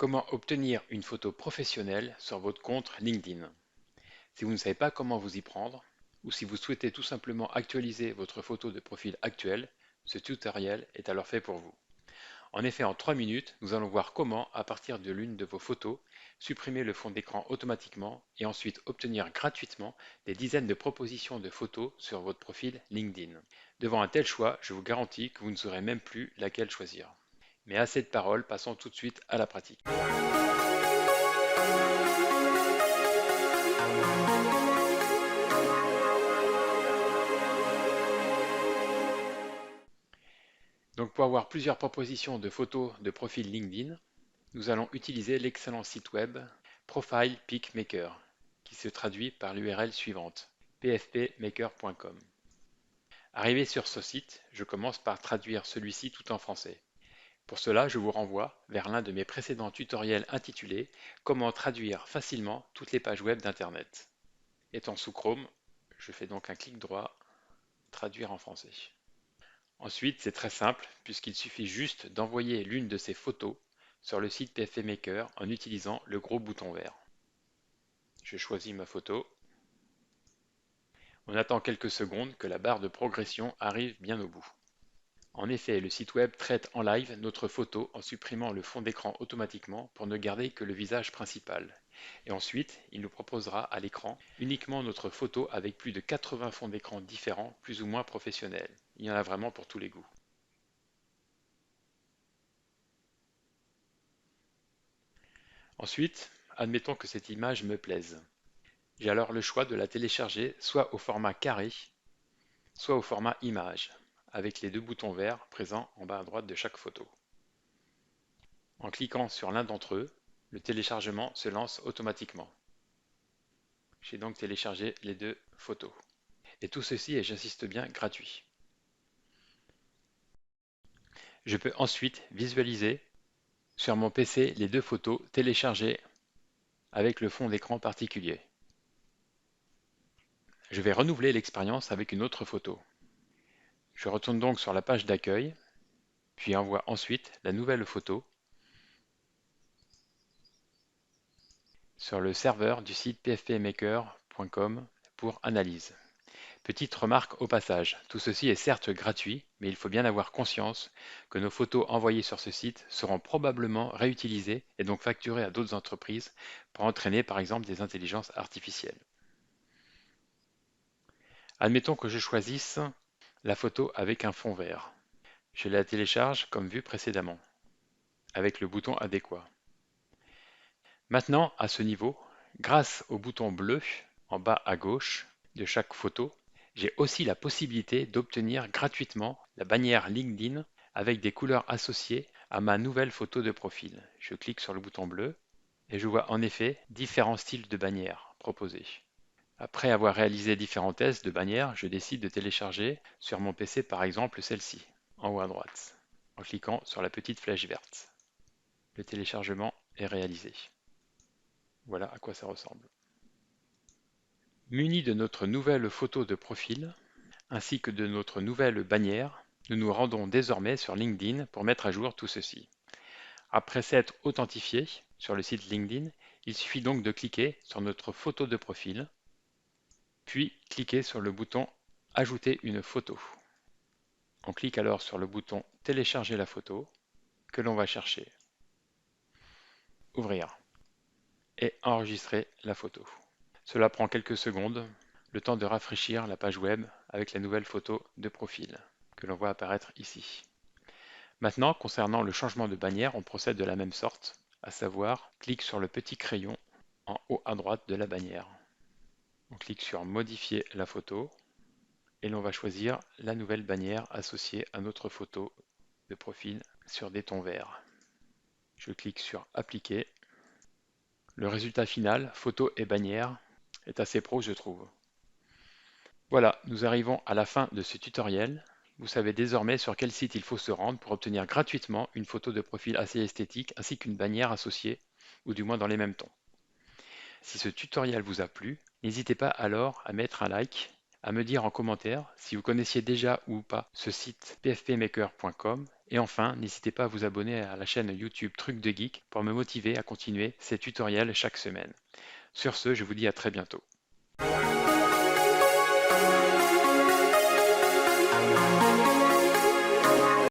Comment obtenir une photo professionnelle sur votre compte LinkedIn? Si vous ne savez pas comment vous y prendre, ou si vous souhaitez tout simplement actualiser votre photo de profil actuelle, ce tutoriel est alors fait pour vous. En effet, en 3 minutes, nous allons voir comment, à partir de l'une de vos photos, supprimer le fond d'écran automatiquement et ensuite obtenir gratuitement des dizaines de propositions de photos sur votre profil LinkedIn. Devant un tel choix, je vous garantis que vous ne saurez même plus laquelle choisir. Mais assez de paroles, passons tout de suite à la pratique. Donc pour avoir plusieurs propositions de photos de profil LinkedIn, nous allons utiliser l'excellent site web Profile Pic Maker, qui se traduit par l'URL suivante, pfpmaker.com. Arrivé sur ce site, je commence par traduire celui-ci tout en français. Pour cela, je vous renvoie vers l'un de mes précédents tutoriels intitulé Comment traduire facilement toutes les pages web d'Internet. Étant sous Chrome, je fais donc un clic droit, traduire en français. Ensuite, c'est très simple puisqu'il suffit juste d'envoyer l'une de ces photos sur le site PFPmaker en utilisant le gros bouton vert. Je choisis ma photo. On attend quelques secondes que la barre de progression arrive bien au bout. En effet, le site web traite en live notre photo en supprimant le fond d'écran automatiquement pour ne garder que le visage principal. Et ensuite, il nous proposera à l'écran uniquement notre photo avec plus de 80 fonds d'écran différents, plus ou moins professionnels. Il y en a vraiment pour tous les goûts. Ensuite, admettons que cette image me plaise. J'ai alors le choix de la télécharger soit au format carré, soit au format image, avec les deux boutons verts présents en bas à droite de chaque photo. En cliquant sur l'un d'entre eux, le téléchargement se lance automatiquement. J'ai donc téléchargé les deux photos. Et tout ceci est, j'insiste bien, gratuit. Je peux ensuite visualiser sur mon PC les deux photos téléchargées avec le fond d'écran particulier. Je vais renouveler l'expérience avec une autre photo. Je retourne donc sur la page d'accueil, puis envoie ensuite la nouvelle photo sur le serveur du site pfpmaker.com pour analyse. Petite remarque au passage, tout ceci est certes gratuit, mais il faut bien avoir conscience que nos photos envoyées sur ce site seront probablement réutilisées et donc facturées à d'autres entreprises pour entraîner par exemple des intelligences artificielles. Admettons que je choisisse la photo avec un fond vert. Je la télécharge comme vu précédemment, avec le bouton adéquat. Maintenant, à ce niveau, grâce au bouton bleu en bas à gauche de chaque photo, j'ai aussi la possibilité d'obtenir gratuitement la bannière LinkedIn avec des couleurs associées à ma nouvelle photo de profil. Je clique sur le bouton bleu et je vois en effet différents styles de bannières proposés. Après avoir réalisé différents tests de bannières, je décide de télécharger sur mon PC par exemple celle-ci, en haut à droite, en cliquant sur la petite flèche verte. Le téléchargement est réalisé. Voilà à quoi ça ressemble. Munis de notre nouvelle photo de profil, ainsi que de notre nouvelle bannière, nous nous rendons désormais sur LinkedIn pour mettre à jour tout ceci. Après s'être authentifié sur le site LinkedIn, il suffit donc de cliquer sur notre photo de profil, puis cliquer sur le bouton Ajouter une photo. On clique alors sur le bouton Télécharger la photo que l'on va chercher, Ouvrir et enregistrer la photo. Cela prend quelques secondes, le temps de rafraîchir la page web avec la nouvelle photo de profil que l'on voit apparaître ici. Maintenant, concernant le changement de bannière, on procède de la même sorte, à savoir, clique sur le petit crayon en haut à droite de la bannière. On clique sur Modifier la photo et l'on va choisir la nouvelle bannière associée à notre photo de profil sur des tons verts. Je clique sur Appliquer. Le résultat final, photo et bannière, est assez pro, je trouve. Voilà, nous arrivons à la fin de ce tutoriel. Vous savez désormais sur quel site il faut se rendre pour obtenir gratuitement une photo de profil assez esthétique ainsi qu'une bannière associée, ou du moins dans les mêmes tons. Si ce tutoriel vous a plu, n'hésitez pas alors à mettre un like, à me dire en commentaire si vous connaissiez déjà ou pas ce site pfpmaker.com Et enfin, n'hésitez pas à vous abonner à la chaîne YouTube Trucs de Geek pour me motiver à continuer ces tutoriels chaque semaine. Sur ce, je vous dis à très bientôt.